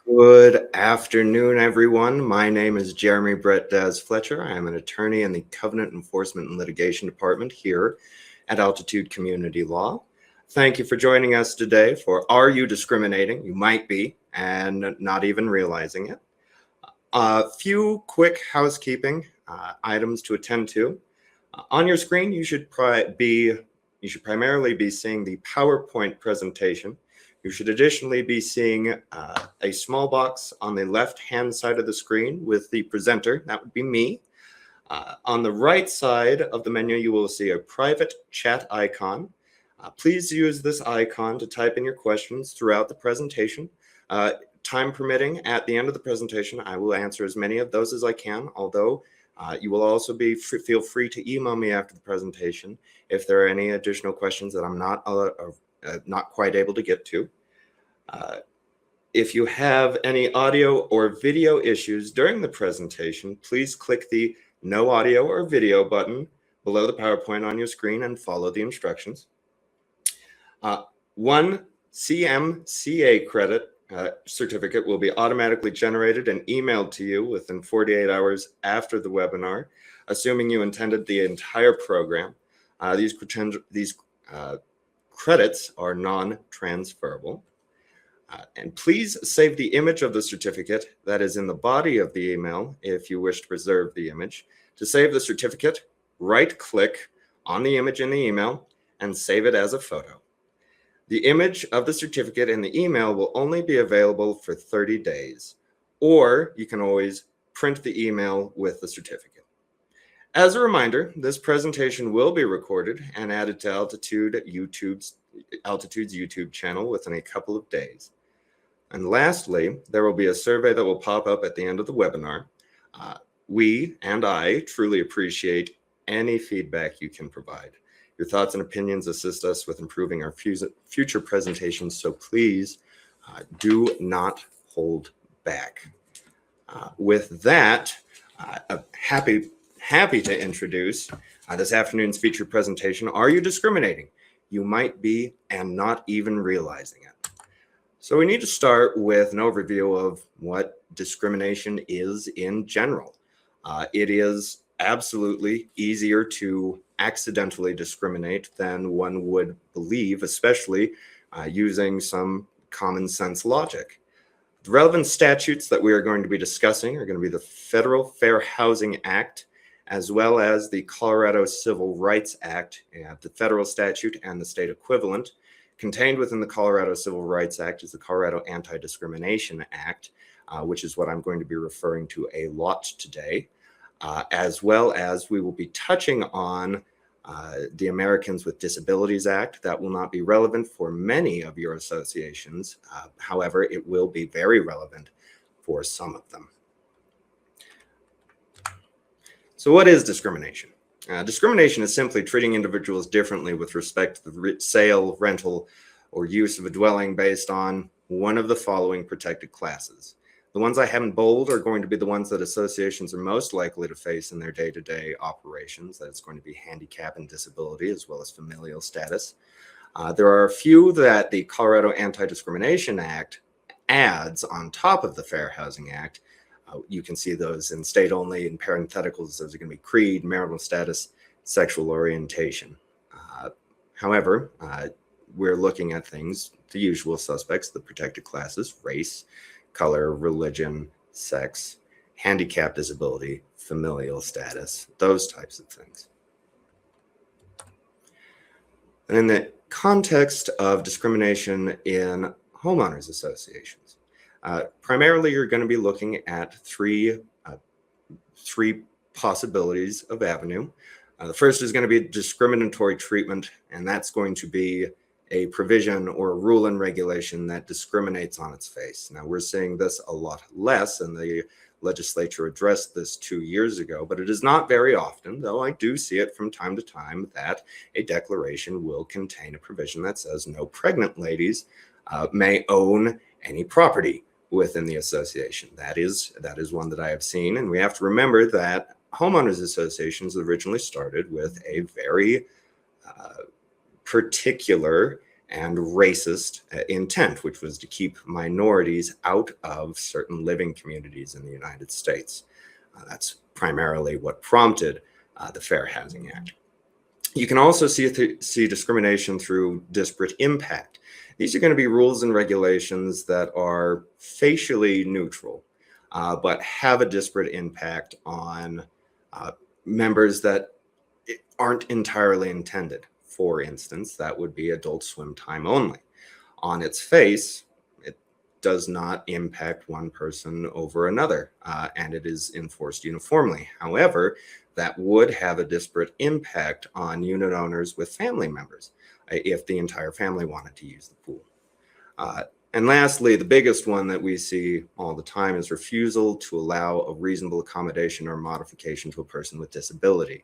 Good afternoon, everyone. My name is Jeremy Brett Daz Fletcher. I am an attorney in the Covenant Enforcement and Litigation Department here at Altitude Community Law. Thank you for joining us today for Are You Discriminating? You might be, and not even realizing it. A few quick housekeeping items to attend to. On your screen, you should primarily be seeing the PowerPoint presentation. You should additionally be seeing a small box on the left-hand side of the screen with the presenter. That would be me. On the right side of the menu, you will see a private chat icon. Please use this icon to type in your questions throughout the presentation. Time permitting, at the end of the presentation, I will answer as many of those as I can, although you will also feel free to email me after the presentation if there are any additional questions that I'm not quite able to get to. If you have any audio or video issues during the presentation, please click the No Audio or Video button below the PowerPoint on your screen and follow the instructions. One CMCA credit certificate will be automatically generated and emailed to you within 48 hours after the webinar, assuming you attended the entire program. These credits are non-transferable. And please save the image of the certificate that is in the body of the email if you wish to preserve the image. To save the certificate, right-click on the image in the email and save it as a photo. The image of the certificate in the email will only be available for 30 days, or you can always print the email with the certificate. As a reminder, this presentation will be recorded and added to Altitude's YouTube channel within a couple of days. And lastly, there will be a survey that will pop up at the end of the webinar. We and I truly appreciate any feedback you can provide. Your thoughts and opinions assist us with improving our future presentations, so please do not hold back. With that, I'm happy to introduce this afternoon's featured presentation, Are You Discriminating? You might be and not even realizing it. So we need to start with an overview of what discrimination is in general. It is absolutely easier to accidentally discriminate than one would believe, especially using some common sense logic. The relevant statutes that we are going to be discussing are going to be the Federal Fair Housing Act, as well as the Colorado Civil Rights Act, the federal statute and the state equivalent. Contained within the Colorado Civil Rights Act is the Colorado Anti-Discrimination Act, which is what I'm going to be referring to a lot today, as well as we will be touching on the Americans with Disabilities Act. That will not be relevant for many of your associations. However, it will be very relevant for some of them. So what is discrimination? Discrimination is simply treating individuals differently with respect to the sale, rental, or use of a dwelling based on one of the following protected classes. The ones I have in bold are going to be the ones that associations are most likely to face in their day-to-day operations. That's going to be handicap and disability, as well as familial status. There are a few that the Colorado Anti-Discrimination Act adds on top of the Fair Housing Act. You can see those in state only. In parentheticals, those are going to be creed, marital status, sexual orientation. However, we're looking at things, the usual suspects, the protected classes, race, color, religion, sex, handicap, disability, familial status, those types of things. And in the context of discrimination in homeowners associations, primarily, you're going to be looking at three possibilities of avenue. The first is going to be discriminatory treatment, and that's going to be a provision or a rule and regulation that discriminates on its face. Now, we're seeing this a lot less, and the legislature addressed this 2 years ago, but it is not very often, though I do see it from time to time, that a declaration will contain a provision that says no pregnant ladies may own any property within the association. That is one that I have seen, and we have to remember that homeowners associations originally started with a very particular and racist intent, which was to keep minorities out of certain living communities in the United States. That's primarily what prompted the Fair Housing Act. You can also see discrimination through disparate impact. These are going to be rules and regulations that are facially neutral, but have a disparate impact on members that aren't entirely intended. For instance, that would be adult swim time only. On its face, it does not impact one person over another, and it is enforced uniformly. However, that would have a disparate impact on unit owners with family members if the entire family wanted to use the pool. And lastly, the biggest one that we see all the time is refusal to allow a reasonable accommodation or modification to a person with disability.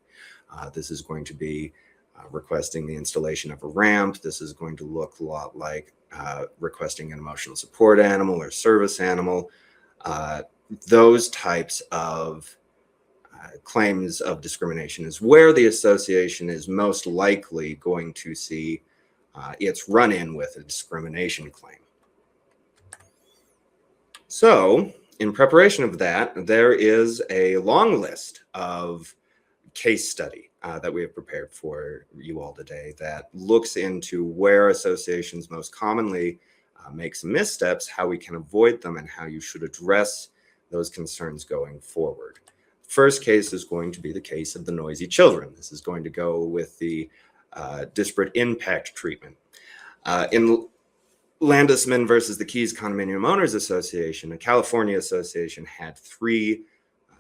This is going to be requesting the installation of a ramp. This is going to look a lot like requesting an emotional support animal or service animal. Those types of claims of discrimination is where the association is most likely going to see its run-in with a discrimination claim. So, in preparation of that, there is a long list of case study that we have prepared for you all today that looks into where associations most commonly make some missteps, how we can avoid them, and how you should address those concerns going forward. First case is going to be the case of the noisy children. This is going to go with the disparate impact treatment. In Landesman versus the Keys Condominium Owners Association, a California association had 3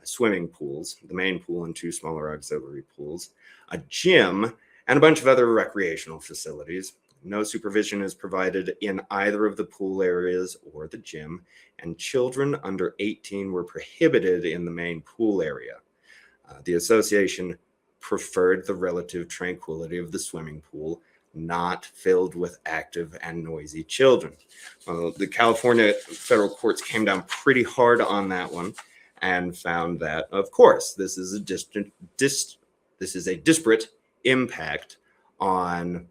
swimming pools, the main pool and 2 smaller auxiliary pools, a gym, and a bunch of other recreational facilities. No supervision is provided in either of the pool areas or the gym, and children under 18 were prohibited in the main pool area. The association preferred the relative tranquility of the swimming pool, not filled with active and noisy children. The California federal courts came down pretty hard on that one and found that, of course, this is a disparate impact on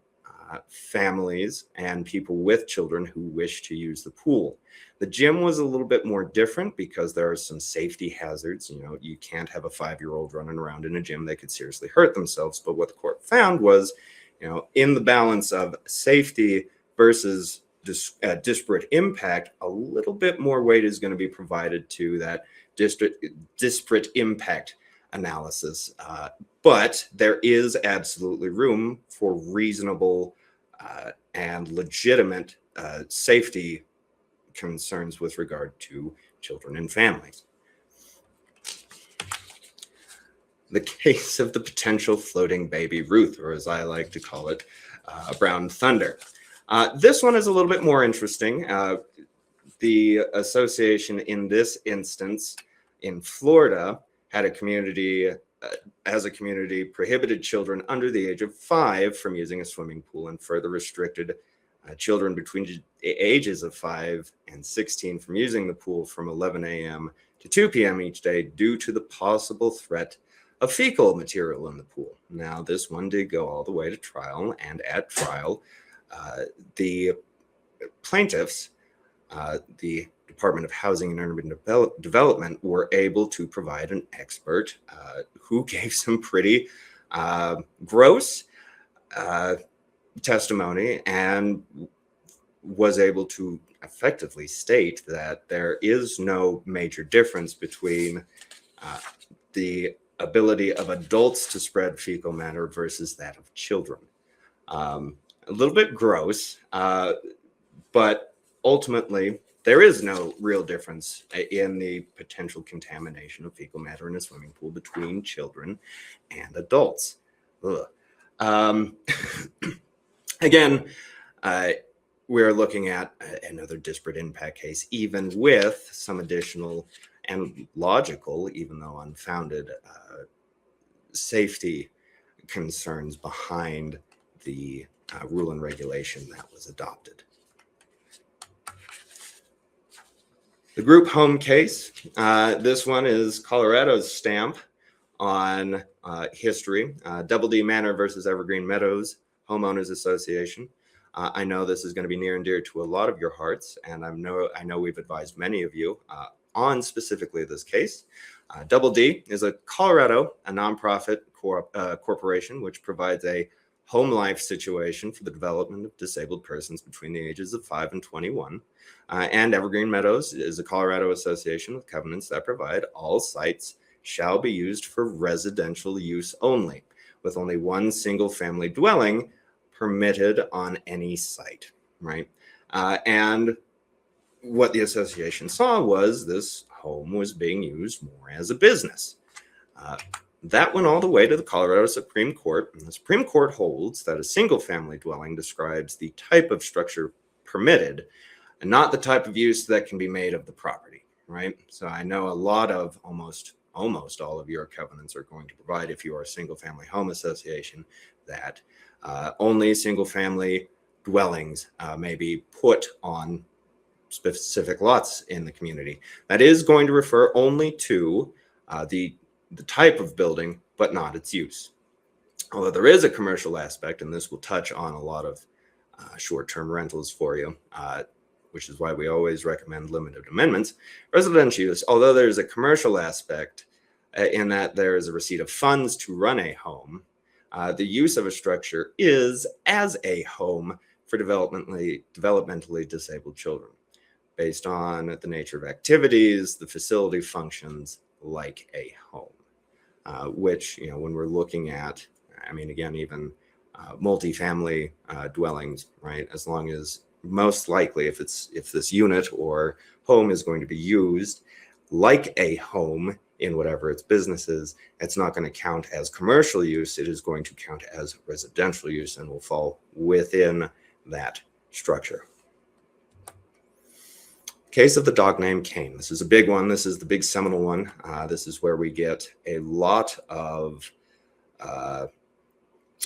families and people with children who wish to use the pool. The gym was a little bit more different because there are some safety hazards. You know, you can't have a 5-year-old running around in a gym. They could seriously hurt themselves. But what the court found was, you know, in the balance of safety versus disparate impact, a little bit more weight is going to be provided to that disparate impact analysis. But there is absolutely room for reasonable and legitimate safety concerns with regard to children and families. The case of the potential floating baby Ruth, or as I like to call it, Brown Thunder. This one is a little bit more interesting. The association in this instance in Florida had a community, as a community, prohibited children under the age of 5 from using a swimming pool and further restricted children between the ages of 5 and 16 from using the pool from 11 a.m. to 2 p.m. each day due to the possible threat of fecal material in the pool. Now, this one did go all the way to trial, and at trial, the plaintiffs, the Department of Housing and Urban Development, were able to provide an expert who gave some pretty gross testimony and was able to effectively state that there is no major difference between the ability of adults to spread fecal matter versus that of children. A little bit gross, but ultimately, there is no real difference in the potential contamination of fecal matter in a swimming pool between children and adults. Again, we're looking at another disparate impact case, even with some additional and logical, even though unfounded, safety concerns behind the rule and regulation that was adopted. The group home case, this one is Colorado's stamp on history. Double D Manor versus Evergreen Meadows Homeowners Association. I know this is going to be near and dear to a lot of your hearts, and I know we've advised many of you on specifically this case. Double D is a nonprofit corporation which provides a home life situation for the development of disabled persons between the ages of 5 and 21. And Evergreen Meadows is a Colorado association with covenants that provide all sites shall be used for residential use only, with only one single family dwelling permitted on any site, right? And what the association saw was this home was being used more as a business. That went all the way to the Colorado Supreme Court, and the Supreme Court holds that a single family dwelling describes the type of structure permitted and not the type of use that can be made of the property, right? So I know a lot of almost all of your covenants are going to provide, if you are a single family home association, that only single family dwellings may be put on specific lots in the community. That is going to refer only to the type of building, but not its use. Although there is a commercial aspect, and this will touch on a lot of short-term rentals for you, which is why we always recommend limited amendments. Residential use, although there's a commercial aspect in that there is a receipt of funds to run a home, the use of a structure is as a home for developmentally disabled children, based on the nature of activities, the facility functions like a home. Which, when we're looking at, again, even multifamily dwellings, right? As long as, most likely, if this unit or home is going to be used like a home in whatever its business is, it's not going to count as commercial use. It is going to count as residential use and will fall within that structure. Case of the dog named Cain. This is a big one. This is the big seminal one. This is where we get a lot of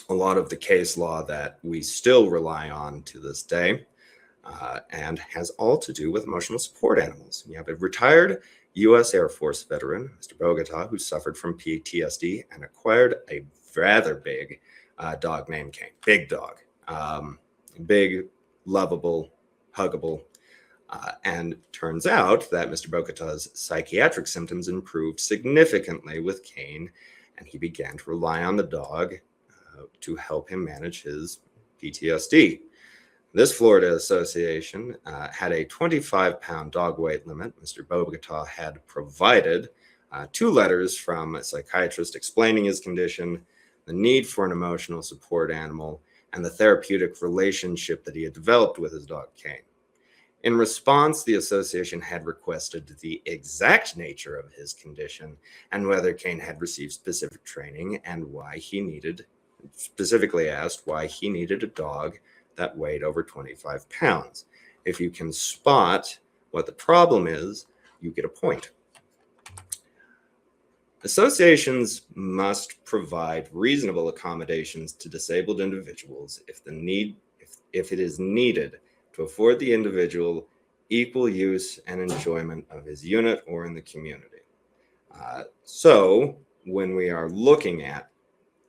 the case law that we still rely on to this day, and has all to do with emotional support animals. You have a retired U.S. Air Force veteran, Mr. Bogota, who suffered from PTSD and acquired a rather big dog named Cain. Big dog. Big, lovable, huggable. And turns out that Mr. Bogota's psychiatric symptoms improved significantly with Cain, and he began to rely on the dog to help him manage his PTSD. This Florida association had a 25-pound dog weight limit. Mr. Bogota had provided 2 letters from a psychiatrist explaining his condition, the need for an emotional support animal, and the therapeutic relationship that he had developed with his dog Cain. In response, the association had requested the exact nature of his condition and whether Cain had received specific training and specifically asked why he needed a dog that weighed over 25 pounds. If you can spot what the problem is, you get a point. Associations must provide reasonable accommodations to disabled individuals if it is needed to afford the individual equal use and enjoyment of his unit or in the community. So when we are looking at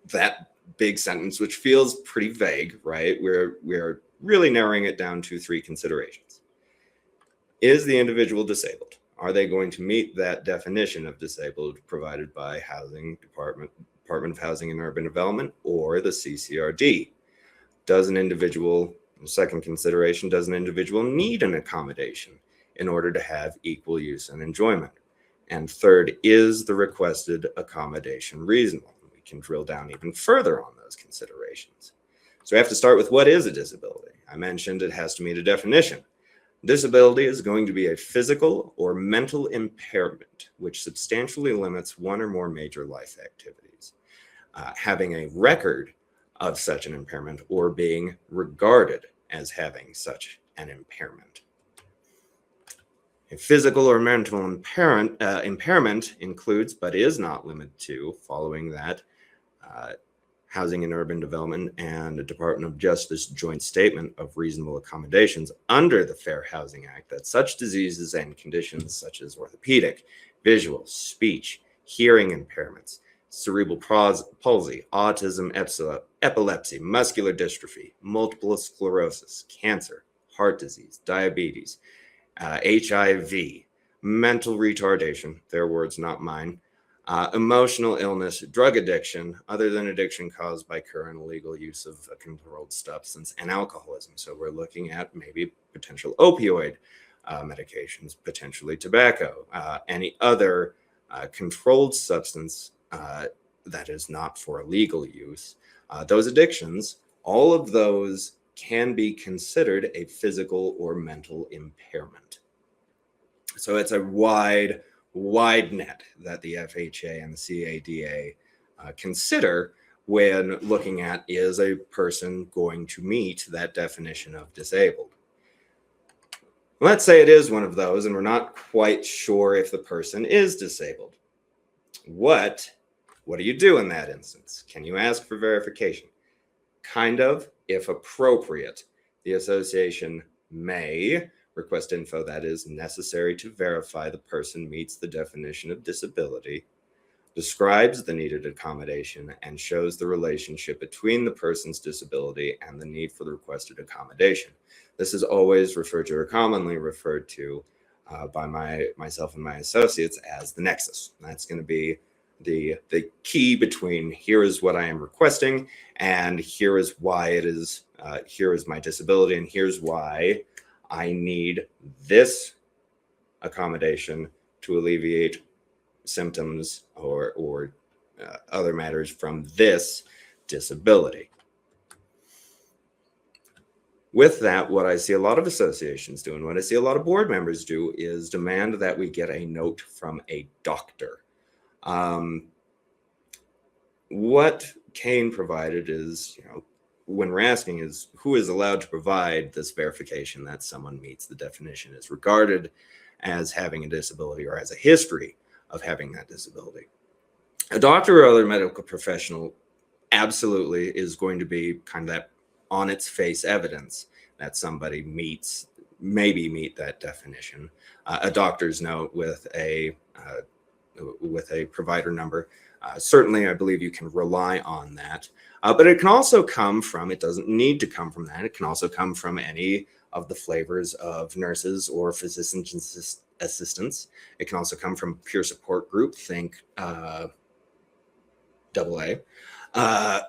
that big sentence, which feels pretty vague, right? We're really narrowing it down to 3 considerations. Is the individual disabled? Are they going to meet that definition of disabled provided by Department of Housing and Urban Development or the CCRD? Second consideration, does an individual need an accommodation in order to have equal use and enjoyment? And third, is the requested accommodation reasonable? We can drill down even further on those considerations. So we have to start with, what is a disability? I mentioned it has to meet a definition. Disability is going to be a physical or mental impairment which substantially limits one or more major life activities. Having a record of such an impairment or being regarded as having such an impairment. A physical or mental impairment includes, but is not limited to, following that, Housing and Urban Development and the Department of Justice joint statement of reasonable accommodations under the Fair Housing Act, that such diseases and conditions such as orthopedic, visual, speech, hearing impairments, cerebral palsy, autism, epilepsy, muscular dystrophy, multiple sclerosis, cancer, heart disease, diabetes, HIV, mental retardation, their words, not mine, emotional illness, drug addiction, other than addiction caused by current illegal use of a controlled substance, and alcoholism. So we're looking at maybe potential opioid medications, potentially tobacco, any other controlled substance that is not for illegal use. Those addictions, all of those can be considered a physical or mental impairment. So it's a wide net that the FHA and the CADA consider when looking at, is a person going to meet that definition of disabled? Let's say it is one of those and we're not quite sure if the person is disabled. What do you do in that instance? Can you ask for verification? Kind of, if appropriate. The association may request info that is necessary to verify the person meets the definition of disability, describes the needed accommodation, and shows the relationship between the person's disability and the need for the requested accommodation. This is always referred to, or commonly referred to by myself and my associates, as the nexus. That's going to be the key between here is what I am requesting and here is why it is, here is my disability, and here's why I need this accommodation to alleviate symptoms or other matters from this disability. With that, what I see a lot of associations do and what I see a lot of board members do is demand that we get a note from a doctor. What Kane provided is, when we're asking is who is allowed to provide this verification that someone meets the definition, is regarded as having a disability or has a history of having that disability. A doctor or other medical professional absolutely is going to be kind of that on its face evidence that somebody maybe meet that definition. A doctor's note with a provider number. Certainly, I believe you can rely on that. But it can also come from, it doesn't need to come from that. It can also come from any of the flavors of nurses or physician assistants. It can also come from peer support group, think AA. A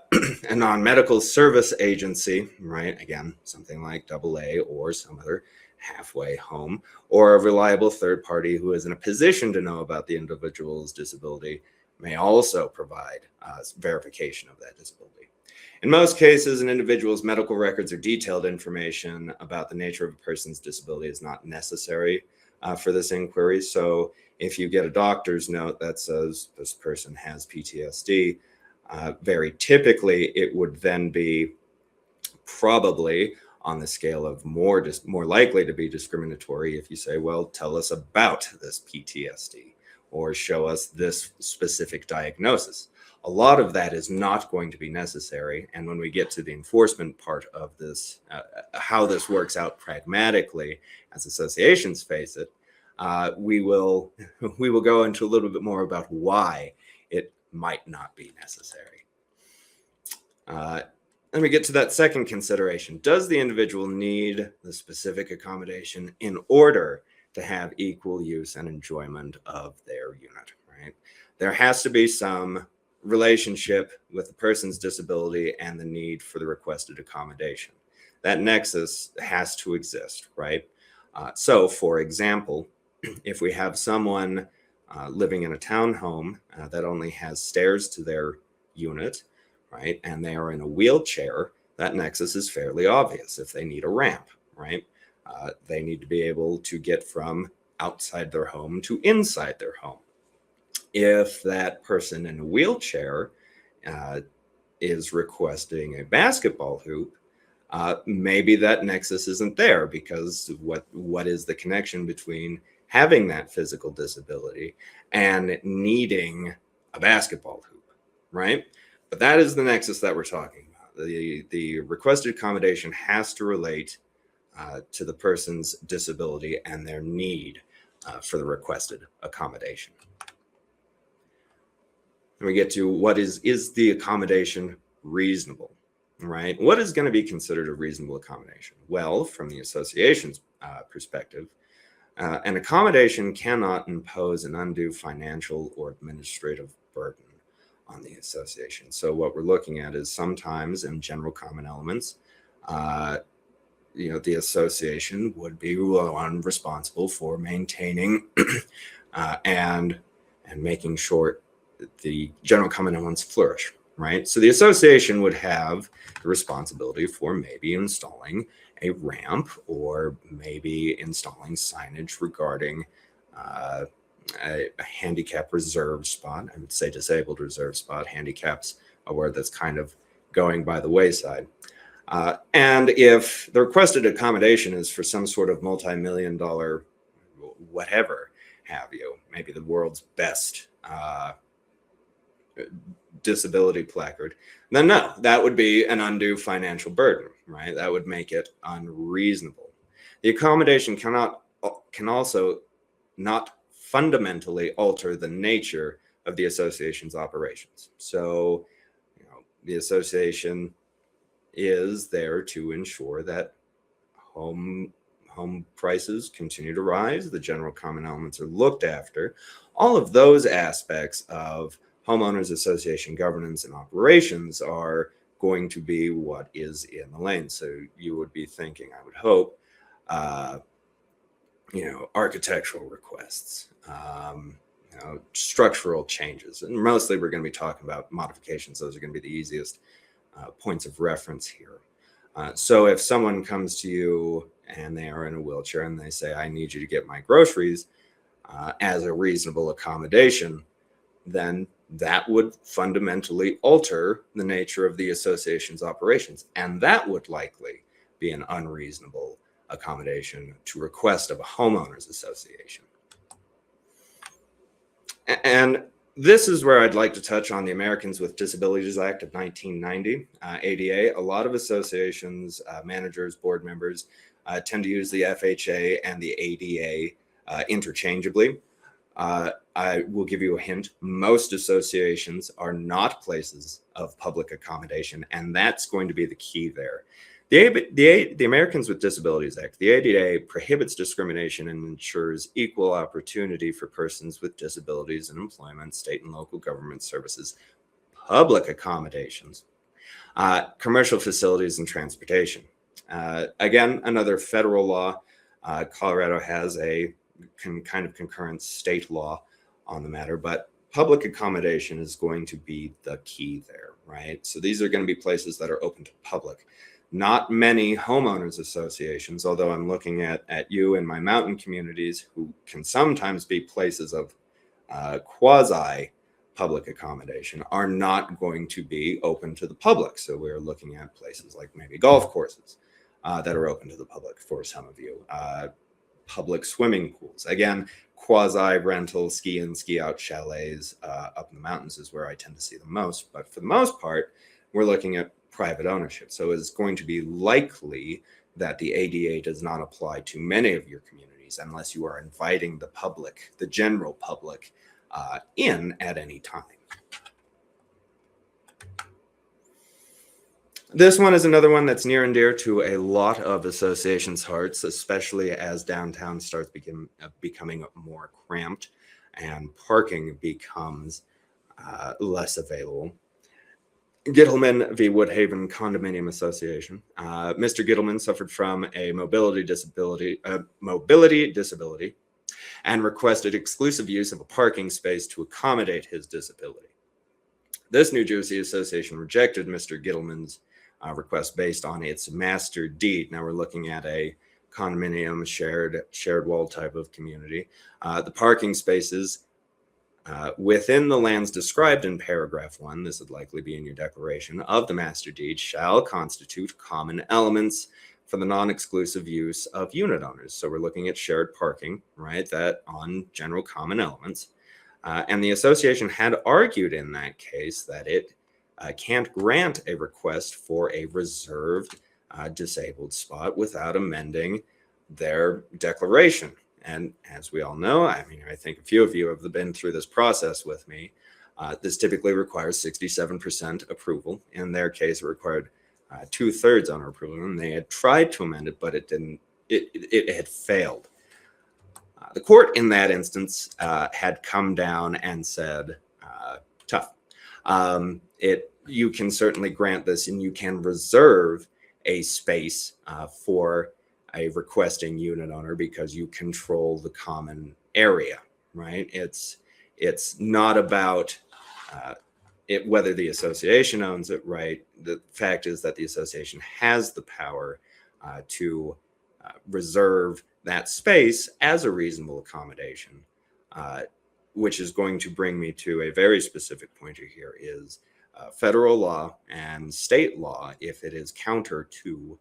non-medical service agency, right? Again, something like AA or some other halfway home, or a reliable third party who is in a position to know about the individual's disability may also provide verification of that disability. In most cases, an individual's medical records or detailed information about the nature of a person's disability is not necessary for this inquiry. So if you get a doctor's note that says this person has PTSD, very typically it would then be probably on the scale of more likely to be discriminatory if you say, well, tell us about this PTSD or show us this specific diagnosis. A lot of that is not going to be necessary. And when we get to the enforcement part of this, how this works out pragmatically as associations face it, we will go into a little bit more about why it might not be necessary. Let me get to that second consideration. Does the individual need the specific accommodation in order to have equal use and enjoyment of their unit, right? There has to be some relationship with the person's disability and the need for the requested accommodation. That nexus has to exist, right? So, for example, if we have someone living in a townhome that only has stairs to their unit, right, and they are in a wheelchair, that nexus is fairly obvious. If they need a ramp, right, they need to be able to get from outside their home to inside their home. If that person in a wheelchair is requesting a basketball hoop, maybe that nexus isn't there, because what is the connection between having that physical disability and needing a basketball hoop, right? But that is the nexus that we're talking about. The requested accommodation has to relate to the person's disability and their need for the requested accommodation. And we get to what is the accommodation reasonable, right? What is going to be considered a reasonable accommodation? Well, from the association's perspective, an accommodation cannot impose an undue financial or administrative burden on the association. So what we're looking at is sometimes in general common elements, the association would be one responsible for maintaining and making sure the general common elements flourish, right? So the association would have the responsibility for maybe installing a ramp or maybe installing signage regarding a handicap reserve spot. I would say disabled reserve spot. Handicap's a word that's kind of going by the wayside. And if the requested accommodation is for some sort of multi-million-dollar whatever have you, maybe the world's best disability placard, then no, that would be an undue financial burden, right? That would make it unreasonable. The accommodation can also not fundamentally alter the nature of the association's operations. So, the association is there to ensure that home prices continue to rise, the general common elements are looked after. All of those aspects of homeowners association governance and operations are going to be what is in the lane. So you would be thinking, I would hope, architectural requests, structural changes, and mostly we're going to be talking about modifications. Those are going to be the easiest points of reference here. So if someone comes to you and they are in a wheelchair and they say, I need you to get my groceries as a reasonable accommodation, then that would fundamentally alter the nature of the association's operations. And that would likely be an unreasonable accommodation to request of a homeowners association. And this is where I'd like to touch on the Americans with Disabilities Act of 1990, ADA. A lot of associations, managers, board members tend to use the FHA and the ADA interchangeably. I will give you a hint. Most associations are not places of public accommodation, and that's going to be the key there. The Americans with Disabilities Act, the ADA, prohibits discrimination and ensures equal opportunity for persons with disabilities in employment, state and local government services, public accommodations, commercial facilities, and transportation. Again, another federal law. Colorado has a kind of concurrent state law on the matter, but public accommodation is going to be the key there, right? So these are going to be places that are open to public. Not many homeowners associations, although I'm looking at you in my mountain communities, who can sometimes be places of quasi-public accommodation, are not going to be open to the public. So we're looking at places like maybe golf courses that are open to the public for some of you. Public swimming pools. Again, quasi-rental ski in, ski out chalets up in the mountains is where I tend to see the most. But for the most part, we're looking at private ownership. So it's going to be likely that the ADA does not apply to many of your communities unless you are inviting the public, the general public, in at any time. This one is another one that's near and dear to a lot of associations' hearts, especially as downtown starts becoming more cramped and parking becomes less available. Gittleman v. Woodhaven Condominium Association. Mr. Gittleman suffered from a mobility disability and requested exclusive use of a parking space to accommodate his disability. This New Jersey association rejected Mr. Gittleman's request based on its master deed. Now we're looking at a condominium shared wall type of community. The parking spaces within the lands described in paragraph 1, this would likely be in your declaration of the master deed, shall constitute common elements for the non-exclusive use of unit owners. So we're looking at shared parking, right, that on general common elements. And the association had argued in that case that it can't grant a request for a reserved disabled spot without amending their declaration. And as we all know, I mean, I think a few of you have been through this process with me. This typically requires 67% approval. In their case, it required 2/3 owner approval, and they had tried to amend it, but it didn't. It had failed. The court in that instance had come down and said, tough. You can certainly grant this, and you can reserve a space for a requesting unit owner because you control the common area, right? It's not about whether the association owns it, right? The fact is that the association has the power to reserve that space as a reasonable accommodation, which is going to bring me to a very specific point here is federal law and state law, if it is counter to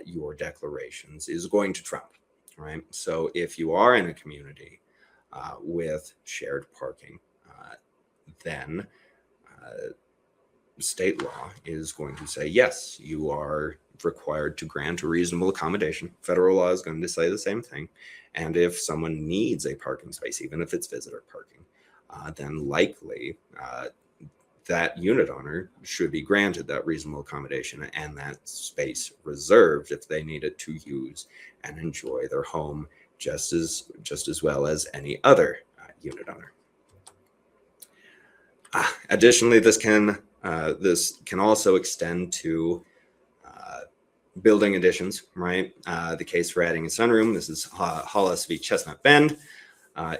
your declarations, is going to trump, right? So if you are in a community with shared parking, then state law is going to say, yes, you are required to grant a reasonable accommodation. Federal law is going to say the same thing. And if someone needs a parking space, even if it's visitor parking, then likely that unit owner should be granted that reasonable accommodation and that space reserved if they need it to use and enjoy their home just as well as any other unit owner. Additionally, this can also extend to building additions, right? The case for adding a sunroom, this is Hollis v. Chestnut Bend.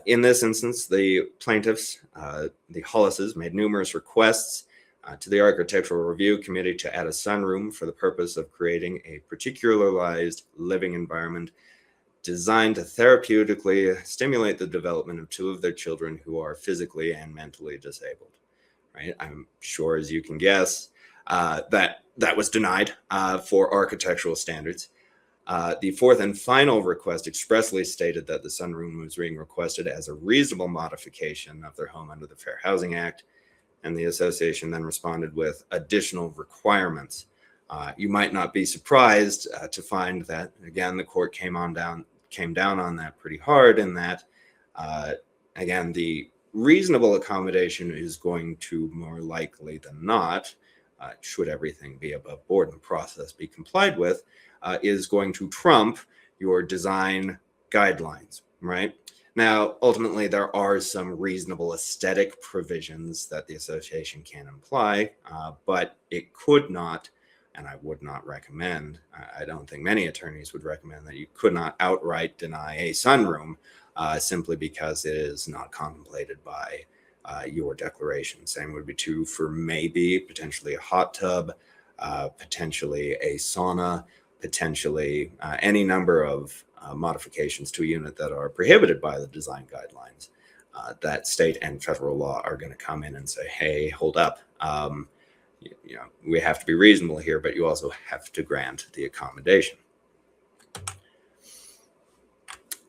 In this instance, the plaintiffs, the Hollises, made numerous requests to the Architectural Review Committee to add a sunroom for the purpose of creating a particularized living environment designed to therapeutically stimulate the development of two of their children who are physically and mentally disabled. Right? I'm sure, as you can guess, that was denied for architectural standards. The fourth and final request expressly stated that the sunroom was being requested as a reasonable modification of their home under the Fair Housing Act, and the association then responded with additional requirements. You might not be surprised to find that, again, the court came down on that pretty hard, and that, again, the reasonable accommodation is going to more likely than not, should everything be above board and the process be complied with, is going to trump your design guidelines, right? Now, ultimately, there are some reasonable aesthetic provisions that the association can imply, but it could not, and I would not recommend, I don't think many attorneys would recommend that you could not outright deny a sunroom simply because it is not contemplated by your declaration. Same would be true for maybe potentially a hot tub, potentially a sauna, potentially any number of modifications to a unit that are prohibited by the design guidelines. That state and federal law are going to come in and say, hey, hold up. We have to be reasonable here, but you also have to grant the accommodation.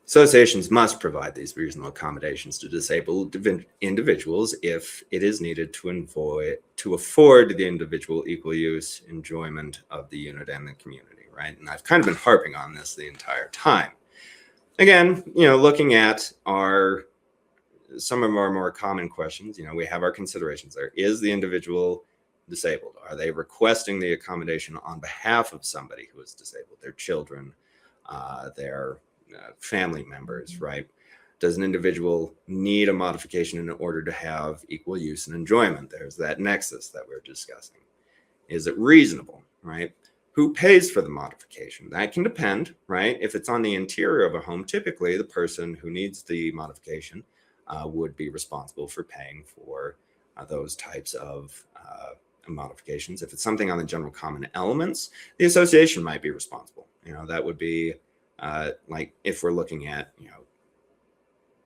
Associations must provide these reasonable accommodations to disabled individuals if it is needed to afford the individual equal use, enjoyment of the unit and the community, right? And I've kind of been harping on this the entire time. Again, looking at some of our more common questions, we have our considerations there. Is the individual disabled? Are they requesting the accommodation on behalf of somebody who is disabled, their children, their family members, right? Does an individual need a modification in order to have equal use and enjoyment? There's that nexus that we're discussing. Is it reasonable, right? Who pays for the modification? That can depend, right? If it's on the interior of a home, typically the person who needs the modification would be responsible for paying for those types of modifications. If it's something on the general common elements, the association might be responsible. That would be like if we're looking at,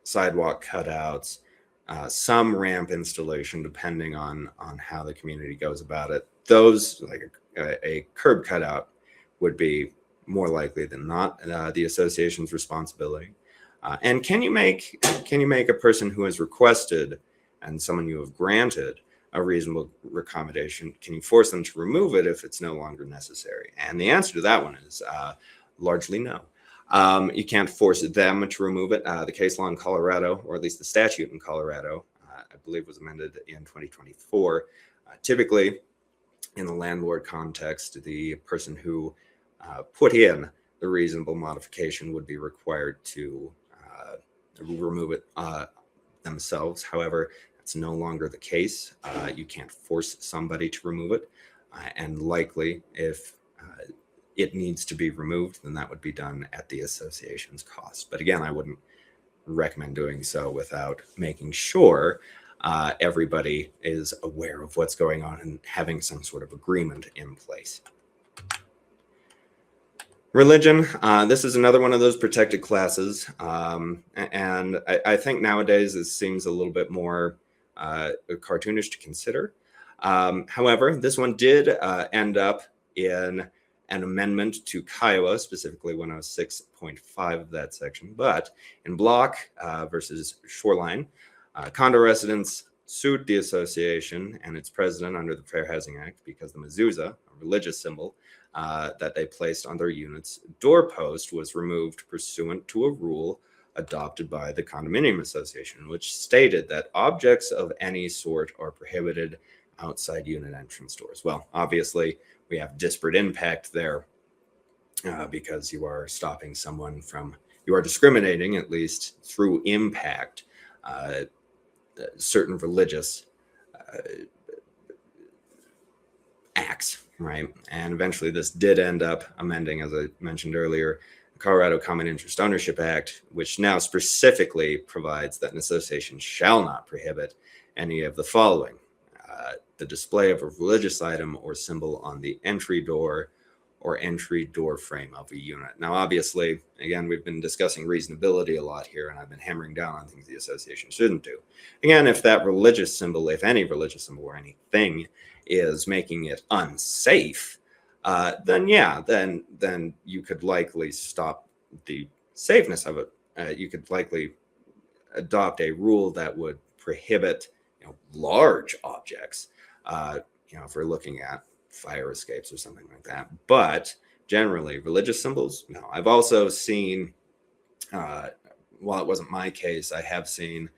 sidewalk cutouts, some ramp installation, depending on how the community goes about it. Those, like a curb cutout, would be more likely than not the association's responsibility. And can you make a person who has requested and someone you have granted a reasonable accommodation, can you force them to remove it if it's no longer necessary? And the answer to that one is largely no. You can't force them to remove it. The case law in Colorado, or at least the statute in Colorado, I believe was amended in 2024. Typically, in the landlord context, the person who put in the reasonable modification would be required to remove it themselves. However, that's no longer the case. You can't force somebody to remove it. And likely, if it needs to be removed, then that would be done at the association's cost. But again, I wouldn't recommend doing so without making sure everybody is aware of what's going on and having some sort of agreement in place. Religion, this is another one of those protected classes. And I think nowadays this seems a little bit more cartoonish to consider. However, this one did end up in an amendment to Kiowa, specifically 106.5 of that section. But in Block versus Shoreline, condo residents sued the association and its president under the Fair Housing Act because the mezuzah, a religious symbol that they placed on their unit's doorpost, was removed pursuant to a rule adopted by the condominium association, which stated that objects of any sort are prohibited outside unit entrance doors. Well, obviously, we have disparate impact there because you are stopping someone from, you are discriminating, at least through impact, certain religious acts, right? And eventually this did end up amending, as I mentioned earlier, the Colorado Common Interest Ownership Act, which now specifically provides that an association shall not prohibit any of the following: the display of a religious item or symbol on the entry door or entry door frame of a unit. Now, obviously, again, we've been discussing reasonability a lot here, and I've been hammering down on things the association shouldn't do. Again, if that religious symbol, if any religious symbol or anything is making it unsafe, then yeah, then you could likely stop the safeness of it. You could likely adopt a rule that would prohibit, large objects. If we're looking at fire escapes or something like that. But generally, religious symbols, no. I've also seen, while it wasn't my case, I have seen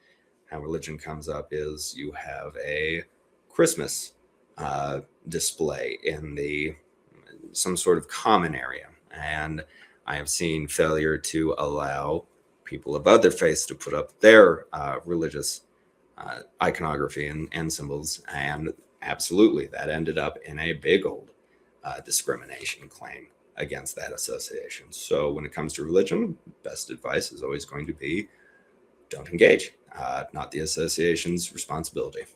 how religion comes up is you have a Christmas display in some sort of common area. And I have seen failure to allow people of other faiths to put up their religious iconography and symbols, and absolutely that ended up in a big old discrimination claim against that association. So when it comes to religion, best advice is always going to be don't engage, not the association's responsibility.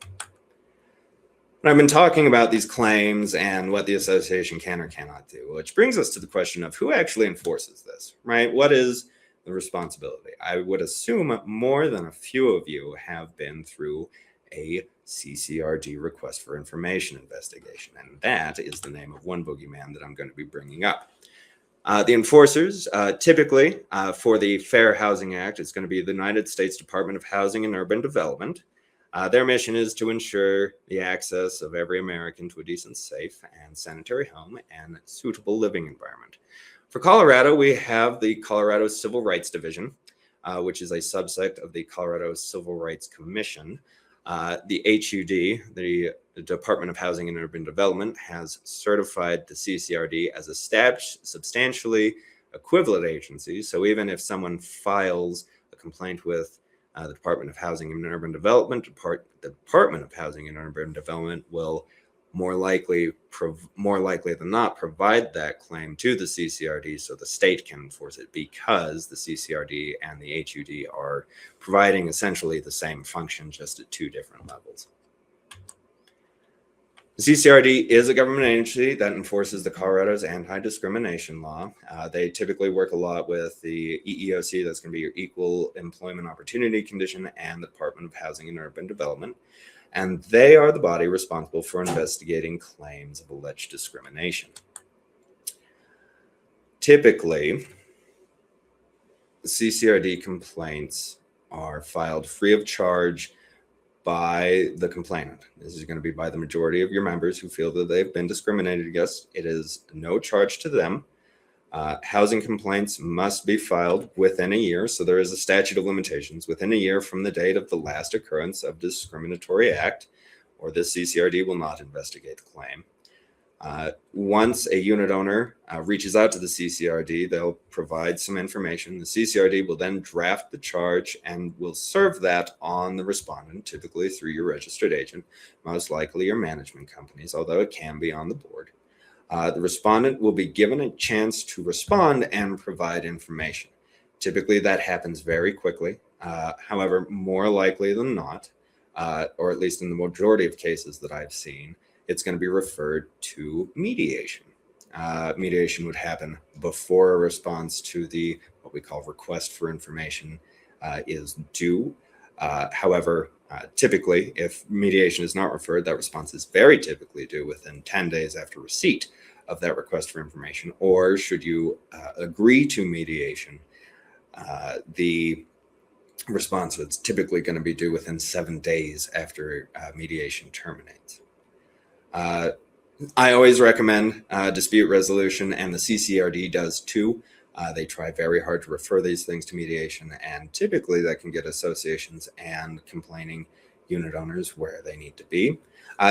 And I've been talking about these claims and what the association can or cannot do, which brings us to the question of who actually enforces this, right? What is the responsibility? I would assume more than a few of you have been through a CCRD request for information investigation, and that is the name of one boogeyman that I'm going to be bringing up. The enforcers, typically for the Fair Housing Act, it's going to be the United States Department of Housing and Urban Development. Their mission is to ensure the access of every American to a decent, safe, and sanitary home and suitable living environment. For Colorado, we have the Colorado Civil Rights Division, which is a subsect of the Colorado Civil Rights Commission. The HUD, the Department of Housing and Urban Development, has certified the CCRD as a substantially equivalent agency. So even if someone files a complaint with the Department of Housing and Urban Development, the Department of Housing and Urban Development will more likely than not provide that claim to the CCRD so the state can enforce it, because the CCRD and the HUD are providing essentially the same function, just at two different levels. The CCRD is a government agency that enforces the Colorado's anti-discrimination law. They typically work a lot with the EEOC, that's going to be your Equal Employment Opportunity Commission, and the Department of Housing and Urban Development. And they are the body responsible for investigating claims of alleged discrimination. Typically, the CCRD complaints are filed free of charge by the complainant. This is going to be by the majority of your members who feel that they've been discriminated against. It is no charge to them. Housing complaints must be filed within a year, so there is a statute of limitations within a year from the date of the last occurrence of discriminatory act, or the CCRD will not investigate the claim. Once a unit owner reaches out to the CCRD, they'll provide some information. The CCRD will then draft the charge and will serve that on the respondent, typically through your registered agent, most likely your management companies, although it can be on the board. The respondent will be given a chance to respond and provide information. Typically, that happens very quickly. However, more likely than not, or at least in the majority of cases that I've seen, it's going to be referred to mediation. Mediation would happen before a response to the what we call request for information is due. However, typically, if mediation is not referred, that response is very typically due within 10 days after receipt of that request for information. Or should you agree to mediation, the response is typically going to be due within 7 days after mediation terminates. I always recommend dispute resolution, and the CCRD does too. They try very hard to refer these things to mediation, and typically that can get associations and complaining unit owners where they need to be.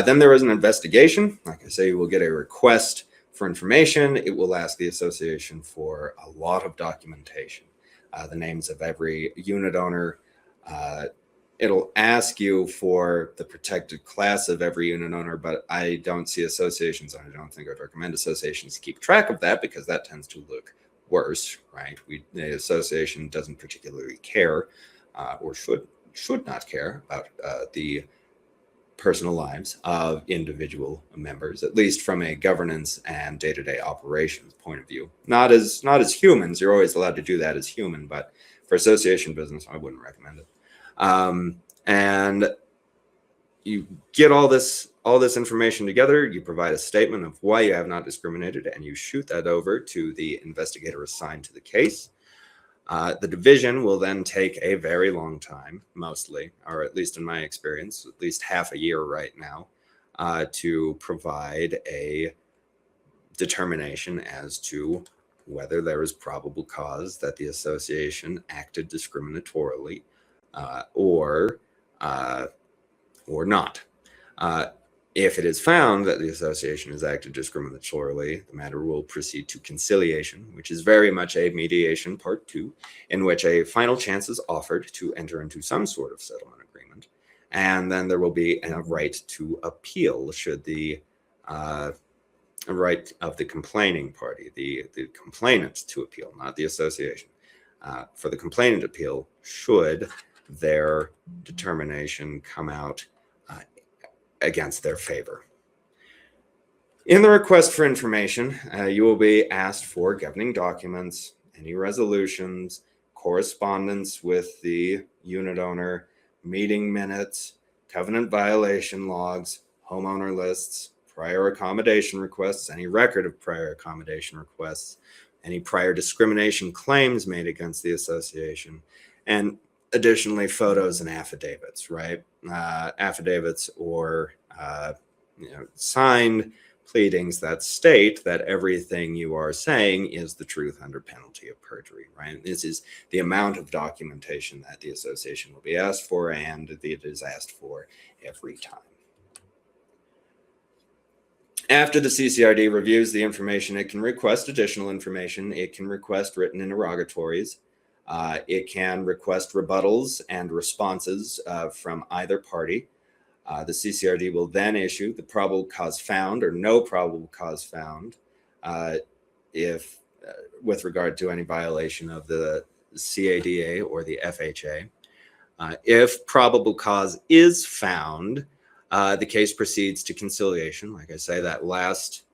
Then there is an investigation. Like I say, you will get a request for information. It will ask the association for a lot of documentation, the names of every unit owner. It'll ask you for the protected class of every unit owner, but I don't see associations, and I don't think I'd recommend associations keep track of that because that tends to look worse, right? The association doesn't particularly care or should not care about the personal lives of individual members, at least from a governance and day-to-day operations point of view. Not as humans, you're always allowed to do that as human, but for association business, I wouldn't recommend it. And you get all this information together, you provide a statement of why you have not discriminated, and you shoot that over to the investigator assigned to the case. The division will then take a very long time, mostly, or at least in my experience, at least half a year right now, to provide a determination as to whether there is probable cause that the association acted discriminatorily or not. If it is found that the association has acted discriminatorily, the matter will proceed to conciliation, which is very much a mediation part 2, in which a final chance is offered to enter into some sort of settlement agreement. And then there will be a right to appeal should the right of the complaining party, the complainant to appeal, not the association. For the complainant appeal, should their determination come out against their favor. In the request for information, you will be asked for governing documents, any resolutions, correspondence with the unit owner, meeting minutes, covenant violation logs, homeowner lists, prior accommodation requests, any record of prior accommodation requests, any prior discrimination claims made against the association, and additionally, photos and affidavits, right? Affidavits or signed pleadings that state that everything you are saying is the truth under penalty of perjury, right? This is the amount of documentation that the association will be asked for, and it is asked for every time. After the CCRD reviews the information, it can request additional information. It can request written interrogatories. It can request rebuttals and responses from either party. The CCRD will then issue the probable cause found or no probable cause found if with regard to any violation of the CADA or the FHA. If probable cause is found, the case proceeds to conciliation. Like I say, that last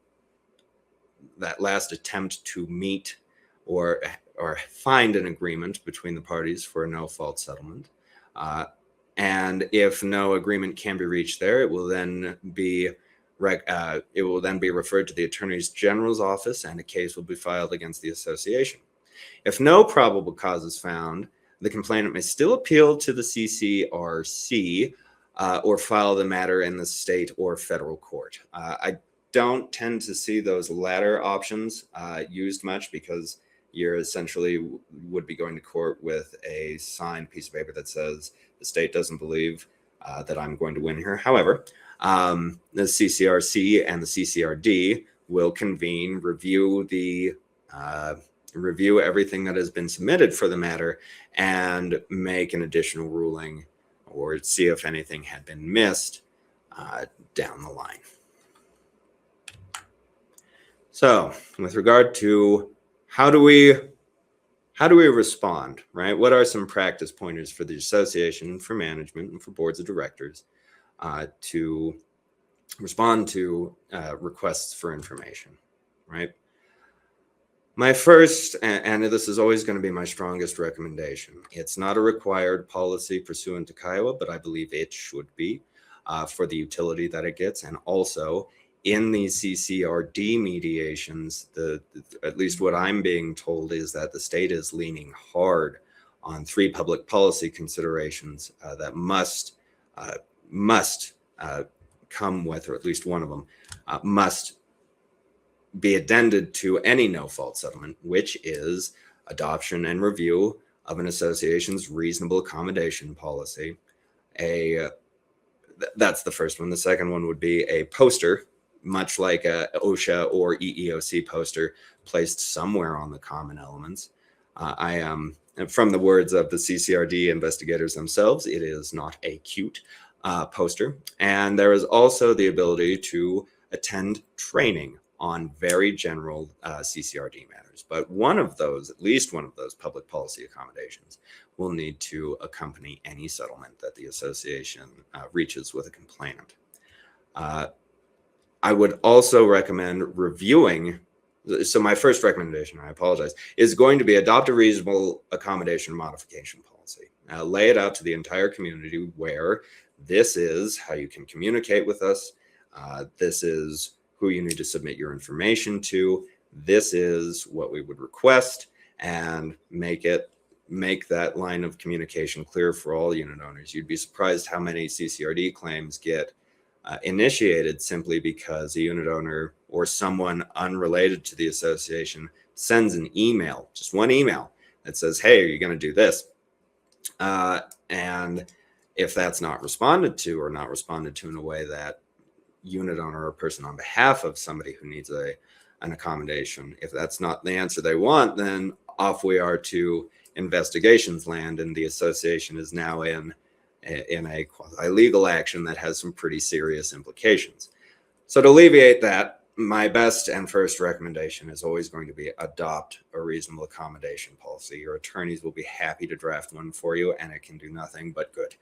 attempt to meet or find an agreement between the parties for a no-fault settlement. And if no agreement can be reached there, it will then be referred to the Attorney General's office, and a case will be filed against the association. If no probable cause is found, the complainant may still appeal to the CCRC or file the matter in the state or federal court. I don't tend to see those latter options used much, because you're essentially would be going to court with a signed piece of paper that says the state doesn't believe that I'm going to win here. However, the CCRC and the CCRD will convene, review everything that has been submitted for the matter, and make an additional ruling or see if anything had been missed down the line. So with regard to how do we respond, right? What are some practice pointers for the association, for management, and for boards of directors to respond to requests for information, right? My first, and this is always going to be my strongest recommendation, it's not a required policy pursuant to Kiowa, but I believe it should be for the utility that it gets. And also in these CCRD mediations, at least what I'm being told is that the state is leaning hard on 3 public policy considerations that must come with, or at least one of them must be addended to any no-fault settlement, which is adoption and review of an association's reasonable accommodation policy. That's the first one. The second one would be a poster, much like a OSHA or EEOC poster, placed somewhere on the common elements. I am, from the words of the CCRD investigators themselves, it is not a cute poster. And there is also the ability to attend training on very general CCRD matters. But one of those, at least one of those public policy accommodations, will need to accompany any settlement that the association reaches with a complainant. I would also recommend reviewing. So my first recommendation, I apologize, is going to be adopt a reasonable accommodation modification policy. Lay it out to the entire community where this is how you can communicate with us. This is who you need to submit your information to. This is what we would request, and make that line of communication clear for all unit owners. You'd be surprised how many CCRD claims get initiated simply because a unit owner or someone unrelated to the association sends an email, just one email, that says, hey, are you going to do this? And if that's not responded to, or not responded to in a way that unit owner or person on behalf of somebody who needs an accommodation, if that's not the answer they want, then off we are to investigations land, and the association is now in a quasi-legal action that has some pretty serious implications. So to alleviate that, my best and first recommendation is always going to be adopt a reasonable accommodation policy. Your attorneys will be happy to draft one for you, and it can do nothing but good.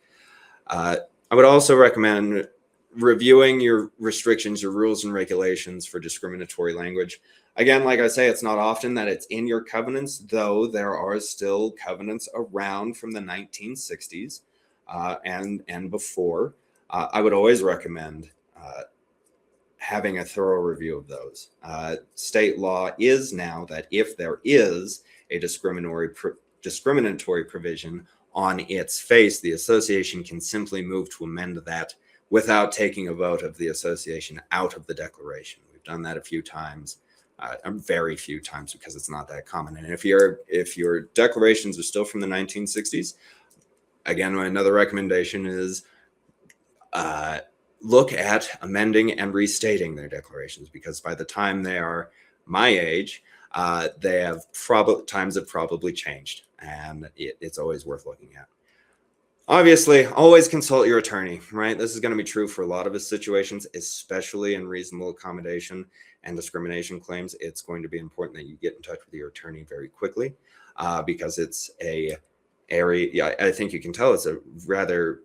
I would also recommend reviewing your restrictions, your rules and regulations for discriminatory language. Again, like I say, it's not often that it's in your covenants, though there are still covenants around from the 1960s and before. I would always recommend having a thorough review of those. State law is now that if there is a discriminatory provision on its face, the association can simply move to amend that without taking a vote of the association out of the declaration. We've done that a few times, very few times, because it's not that common. And if your declarations are still from the 1960s, again, another recommendation is look at amending and restating their declarations, because by the time they are my age, times have probably changed, and it's always worth looking at. Obviously, always consult your attorney, right? This is going to be true for a lot of his situations, especially in reasonable accommodation and discrimination claims. It's going to be important that you get in touch with your attorney very quickly, because it's a area, yeah, I think you can tell it's a rather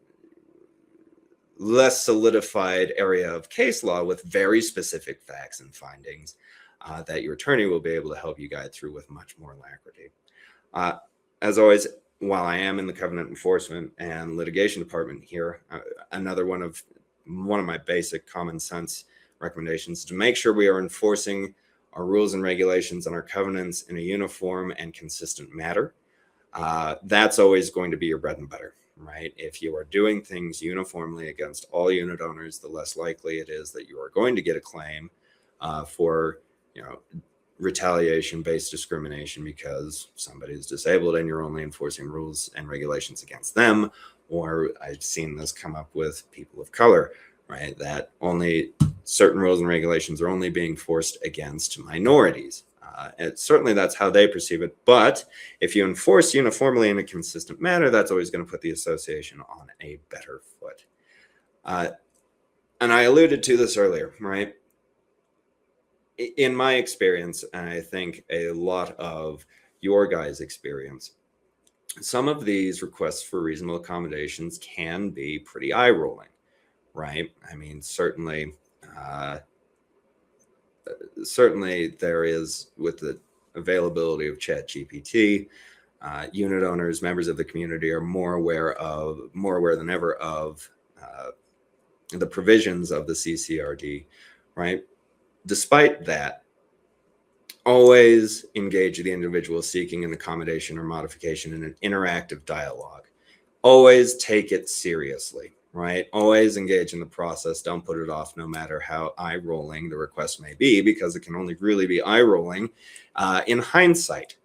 less solidified area of case law with very specific facts and findings that your attorney will be able to help you guide through with much more alacrity. As always, while I am in the covenant enforcement and litigation department here, another one of my basic common sense recommendations is to make sure we are enforcing our rules and regulations and our covenants in a uniform and consistent manner. That's always going to be your bread and butter, right? If you are doing things uniformly against all unit owners, the less likely it is that you are going to get a claim for retaliation-based discrimination because somebody is disabled and you're only enforcing rules and regulations against them. Or I've seen this come up with people of color, right? That only certain rules and regulations are only being forced against minorities. And certainly that's how they perceive it. But if you enforce uniformly in a consistent manner, that's always going to put the association on a better foot. And I alluded to this earlier, right? In my experience, and I think a lot of your guys' experience, some of these requests for reasonable accommodations can be pretty eye-rolling, right? I mean, certainly there is, with the availability of ChatGPT, unit owners, members of the community are more aware than ever of the provisions of the CCRD, right? Despite that, always engage the individual seeking an accommodation or modification in an interactive dialogue. Always take it seriously, right? Always engage in the process. Don't put it off, no matter how eye-rolling the request may be, because it can only really be eye-rolling in hindsight.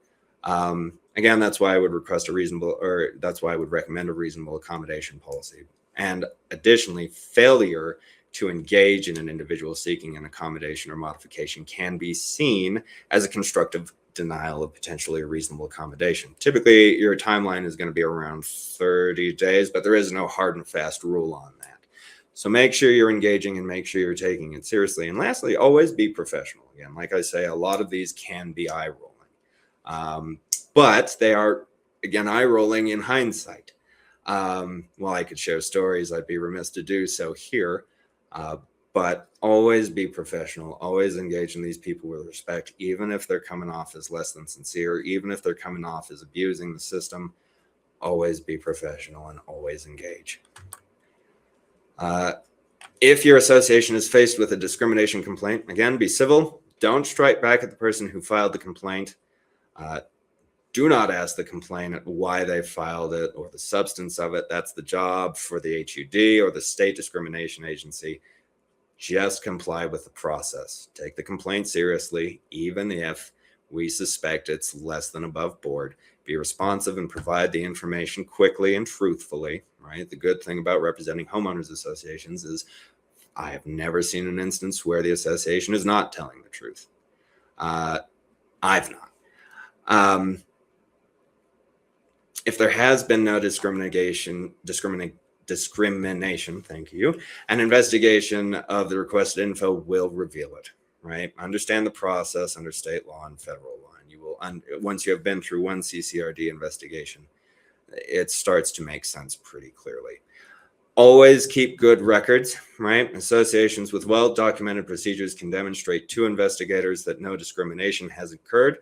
Again, that's why I would recommend a reasonable accommodation policy. And additionally, failure to engage in an individual seeking an accommodation or modification can be seen as a constructive denial of potentially a reasonable accommodation. Typically, your timeline is going to be around 30 days, but there is no hard and fast rule on that. So make sure you're engaging and make sure you're taking it seriously. And lastly, always be professional. Again, like I say, a lot of these can be eye-rolling, but they are, again, eye-rolling in hindsight. While I could share stories, I'd be remiss to do so here. But always be professional, always engage in these people with respect, even if they're coming off as less than sincere, even if they're coming off as abusing the system. Always be professional and always engage. If your association is faced with a discrimination complaint, again, be civil. Don't strike back at the person who filed the complaint. Do not ask the complainant why they filed it or the substance of it. That's the job for the HUD or the state discrimination agency. Just comply with the process. Take the complaint seriously, even if we suspect it's less than above board. Be responsive and provide the information quickly and truthfully, right? The good thing about representing homeowners associations is I have never seen an instance where the association is not telling the truth. I've not. If there has been no discrimination, thank you, an investigation of the requested info will reveal it, right? Understand the process under state law and federal law. And you will, once you have been through one CCRD investigation, it starts to make sense pretty clearly. Always keep good records, right? Associations with well-documented procedures can demonstrate to investigators that no discrimination has occurred.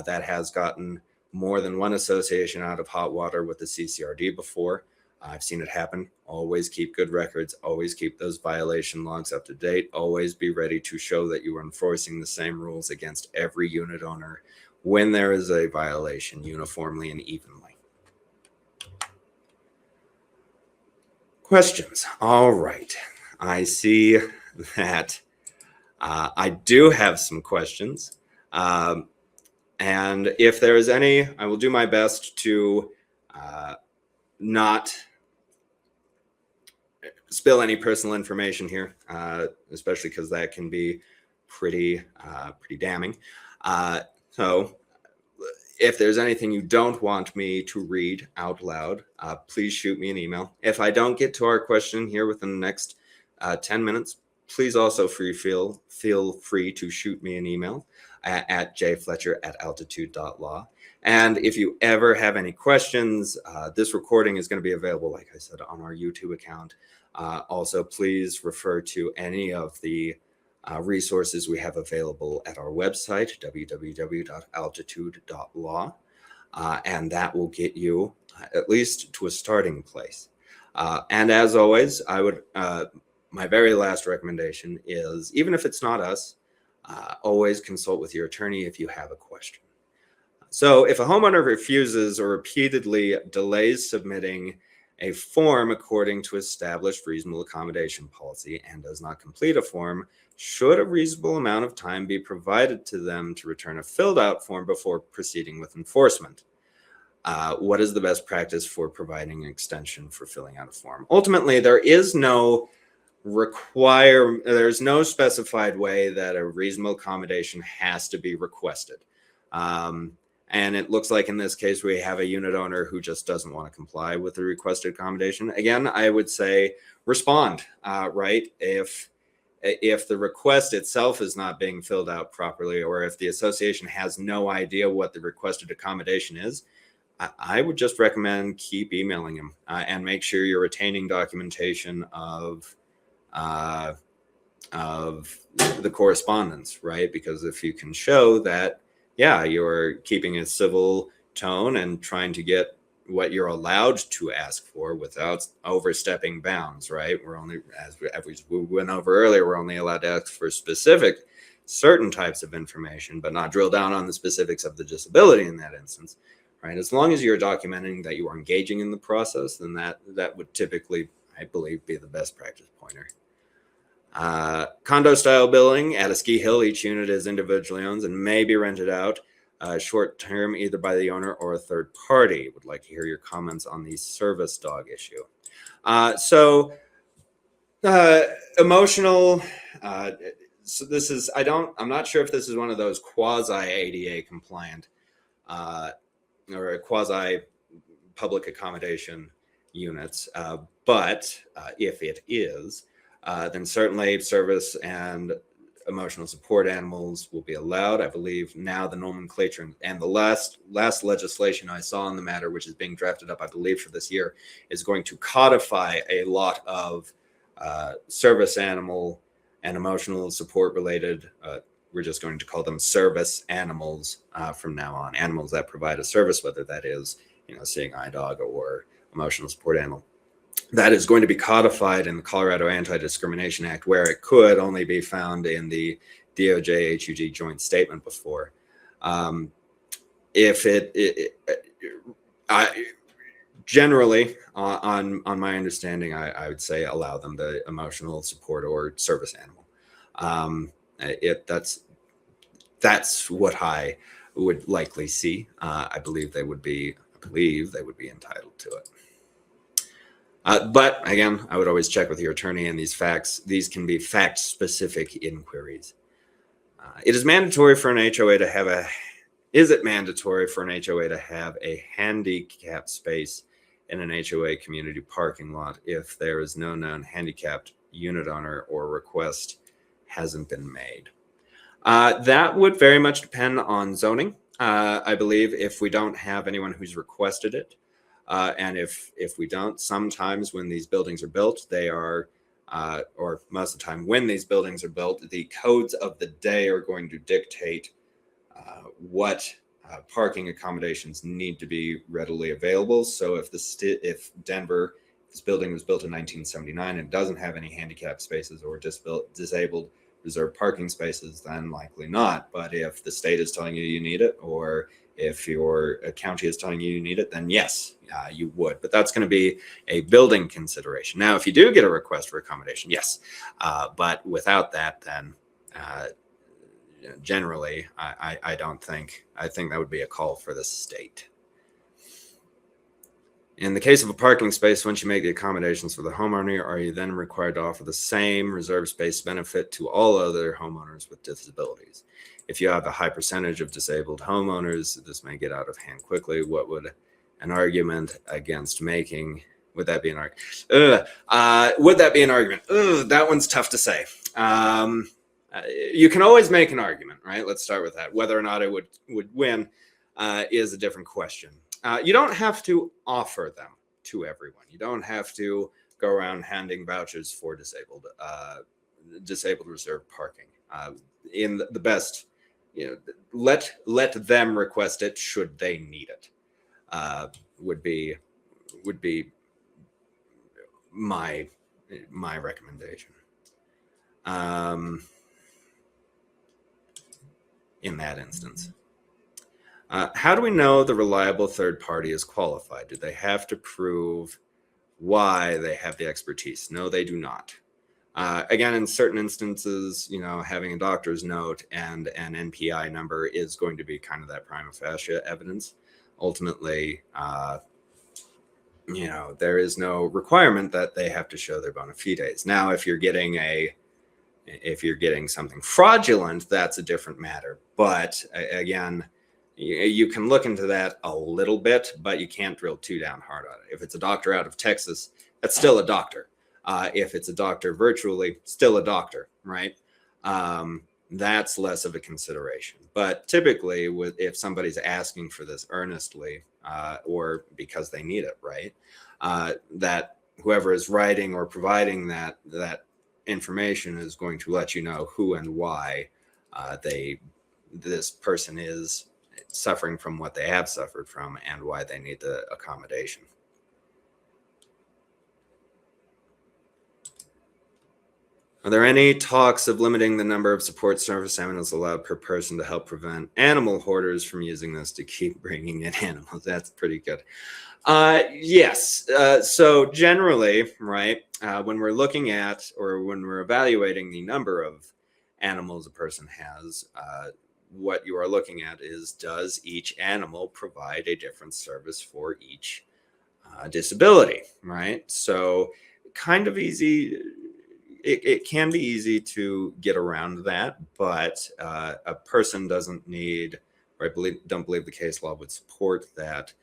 That has gotten more than one association out of hot water with the CCRD before. I've seen it happen. Always keep good records. Always keep those violation logs up to date. Always be ready to show that you are enforcing the same rules against every unit owner when there is a violation, uniformly and evenly. Questions? All right. I see that I do have some questions. And if there is any, I will do my best to not spill any personal information here, especially because that can be pretty damning. So if there's anything you don't want me to read out loud, please shoot me an email. If I don't get to our question here within the next 10 minutes, please also feel free to shoot me an email at jfletcher@altitude.law. And if you ever have any questions, this recording is going to be available, like I said, on our YouTube account. Also, please refer to any of the resources we have available at our website, www.altitude.law, and that will get you at least to a starting place. And as always, I would, my very last recommendation is, even if it's not us, always consult with your attorney if you have a question. So if a homeowner refuses or repeatedly delays submitting a form according to established reasonable accommodation policy and does not complete a form, should a reasonable amount of time be provided to them to return a filled out form before proceeding with enforcement? What is the best practice for providing an extension for filling out a form? Ultimately, there's no specified way that a reasonable accommodation has to be requested. And it looks like in this case, we have a unit owner who just doesn't want to comply with the requested accommodation. Again, I would say respond, right? If the request itself is not being filled out properly, or if the association has no idea what the requested accommodation is, I would just recommend keep emailing him and make sure you're retaining documentation of the correspondence, right? Because if you can show that, yeah, you're keeping a civil tone and trying to get what you're allowed to ask for without overstepping bounds, right? We're only, as we went over earlier, we're only allowed to ask for certain types of information, but not drill down on the specifics of the disability in that instance, right? As long as you're documenting that you are engaging in the process, then that would typically, I believe, be the best practice pointer. Condo style billing at a ski hill, each unit is individually owned and may be rented out short term either by the owner or a third party. Would like to hear your comments on the service dog issue. Emotional. So this is, I'm not sure if this is one of those quasi ADA compliant or a quasi public accommodation units, but if it is, then certainly service and emotional support animals will be allowed. I believe now the nomenclature and the last legislation I saw on the matter, which is being drafted up, I believe, for this year, is going to codify a lot of service animal and emotional support related. We're just going to call them service animals from now on. Animals that provide a service, whether that is, seeing eye dog or emotional support animal. That is going to be codified in the Colorado Anti-Discrimination Act, where it could only be found in the DOJ-HUG joint statement before. Generally, on my understanding, I would say allow them the emotional support or service animal. That's what I would likely see. I believe they would be entitled to it. But again, I would always check with your attorney, and these can be fact-specific inquiries. Is it mandatory for an HOA to have a handicap space in an HOA community parking lot if there is no known handicapped unit owner or request hasn't been made? That would very much depend on zoning. I believe if we don't have anyone who's requested it, and if we don't, sometimes when these buildings are built, they are, or most of the time when these buildings are built, the codes of the day are going to dictate what parking accommodations need to be readily available. So if this building was built in 1979 and doesn't have any handicap spaces or disabled reserved parking spaces, then likely not. But if the state is telling you need it, or if your county is telling you need it, then yes, you would. But that's going to be a building consideration. Now, if you do get a request for accommodation, yes. But without that, then generally, I think that would be a call for the state. In the case of a parking space, once you make the accommodations for the homeowner, are you then required to offer the same reserved space benefit to all other homeowners with disabilities? If you have a high percentage of disabled homeowners, this may get out of hand quickly. What would an argument against making? Would that be an argument? Would that be an argument? That one's tough to say. You can always make an argument, right? Let's start with that. Whether or not it would win is a different question. You don't have to offer them to everyone. You don't have to go around handing vouchers for disabled reserved parking. In the best, let them request it should they need it. Would be my recommendation. In that instance. How do we know the reliable third party is qualified? Do they have to prove why they have the expertise. No, they do not. Again, in certain instances, having a doctor's note and an NPI number is going to be kind of that prima facie evidence. Ultimately, there is no requirement that they have to show their bona fides. Now, if you're getting something fraudulent, that's a different matter. But again, you can look into that a little bit, but you can't drill too down hard on it. If it's a doctor out of Texas, that's still a doctor. If it's a doctor virtually, still a doctor, right? That's less of a consideration. But typically, if somebody's asking for this earnestly or because they need it, right, that whoever is writing or providing that information is going to let you know who and why this person is suffering from what they have suffered from and why they need the accommodation. Are there any talks of limiting the number of support service animals allowed per person to help prevent animal hoarders from using this to keep bringing in animals? That's pretty good. Yes. So generally, right, when we're looking at or when we're evaluating the number of animals a person has, what you are looking at is, does each animal provide a different service for each disability, right? So kind of easy. It can be easy to get around that, but a person doesn't need, or don't believe the case law would support that,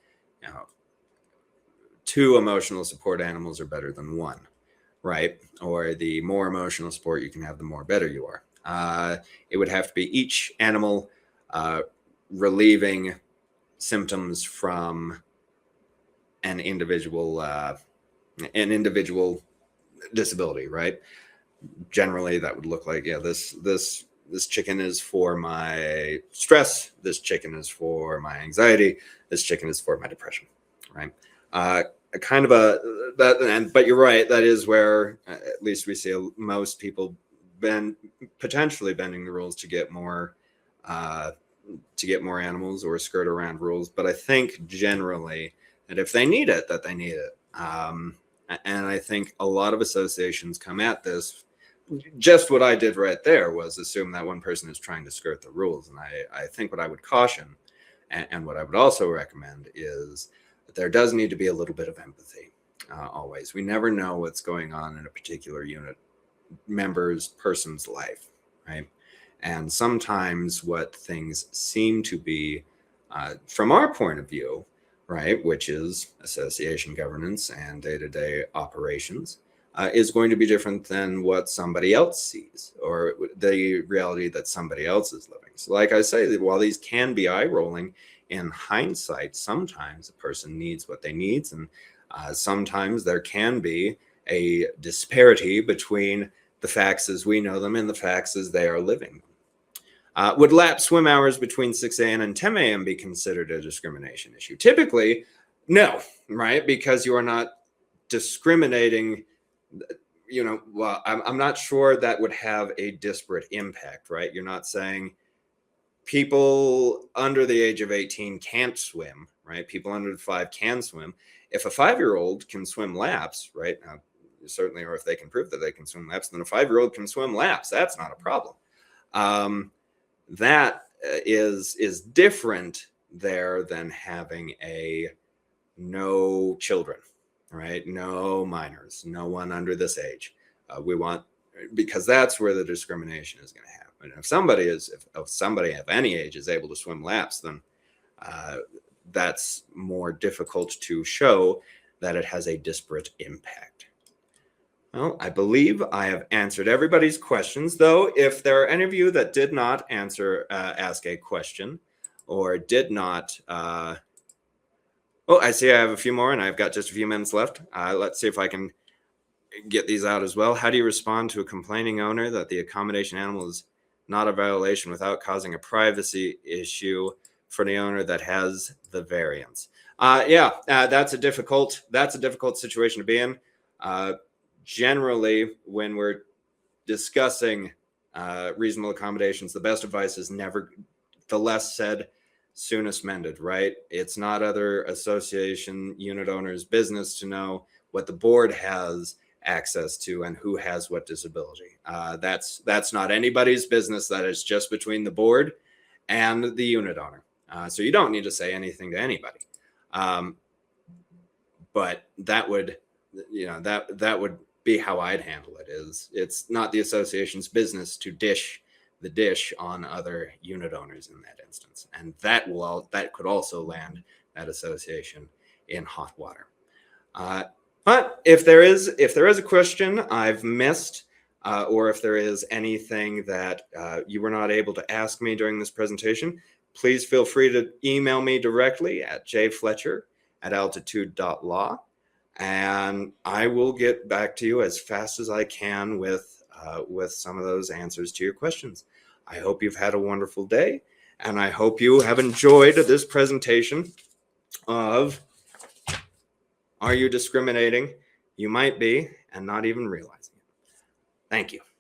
2 emotional support animals are better than 1, right? Or the more emotional support you can have, the more better you are. It would have to be each animal relieving symptoms from an individual disability, right? Generally, that would look like, this chicken is for my stress. This chicken is for my anxiety. This chicken is for my depression, right? But you're right. That is where at least we see most people potentially bending the rules to get more animals or skirt around rules. But I think generally that if they need it, that they need it. And I think a lot of associations come at this. Just what I did right there was assume that one person is trying to skirt the rules. And I think what I would caution and what I would also recommend is that there does need to be a little bit of empathy always. We never know what's going on in a particular person's life, right? And sometimes what things seem to be, from our point of view, right, which is association governance and day-to-day operations, is going to be different than what somebody else sees or the reality that somebody else is living. So like I say, while these can be eye-rolling, in hindsight, sometimes a person needs what they need, and sometimes there can be a disparity between the facts as we know them and the facts as they are living. Would lap swim hours between 6 a.m. and 10 a.m. be considered a discrimination issue? Typically, no, right? Because you are not discriminating. Well, I'm not sure that would have a disparate impact, right? You're not saying people under the age of 18 can't swim, right? People under 5 can swim. If a 5-year-old can swim laps, right? Now, certainly, or if they can prove that they can swim laps, then a 5-year-old can swim laps. That's not a problem. That is different there than having no children, right? No minors, no one under this age. Because that's where the discrimination is going to happen. If somebody of any age is able to swim laps, then that's more difficult to show that it has a disparate impact. Well, I believe I have answered everybody's questions, though. If there are any of you that did not ask a question or did not, I see I have a few more and I've got just a few minutes left. Let's see if I can get these out as well. How do you respond to a complaining owner that the accommodation animal is not a violation without causing a privacy issue for the owner that has the variance? That's a difficult situation to be in. Generally, when we're discussing reasonable accommodations, the best advice is never, the less said, soonest mended, right? It's not other association unit owners' business to know what the board has access to and who has what disability. That's not anybody's business. That is just between the board and the unit owner. So you don't need to say anything to anybody. But that would, that would be how I'd handle it. It's not the association's business to dish the dish on other unit owners in that instance, and that could also land that association in hot water. But if there is a question I've missed, or if there is anything that you were not able to ask me during this presentation, please feel free to email me directly at jfletcher@altitude.law, and I will get back to you as fast as I can with some of those answers to your questions. I hope you've had a wonderful day, and I hope you have enjoyed this presentation of Are You Discriminating? You Might Be, and Not Even Realizing it. Thank you.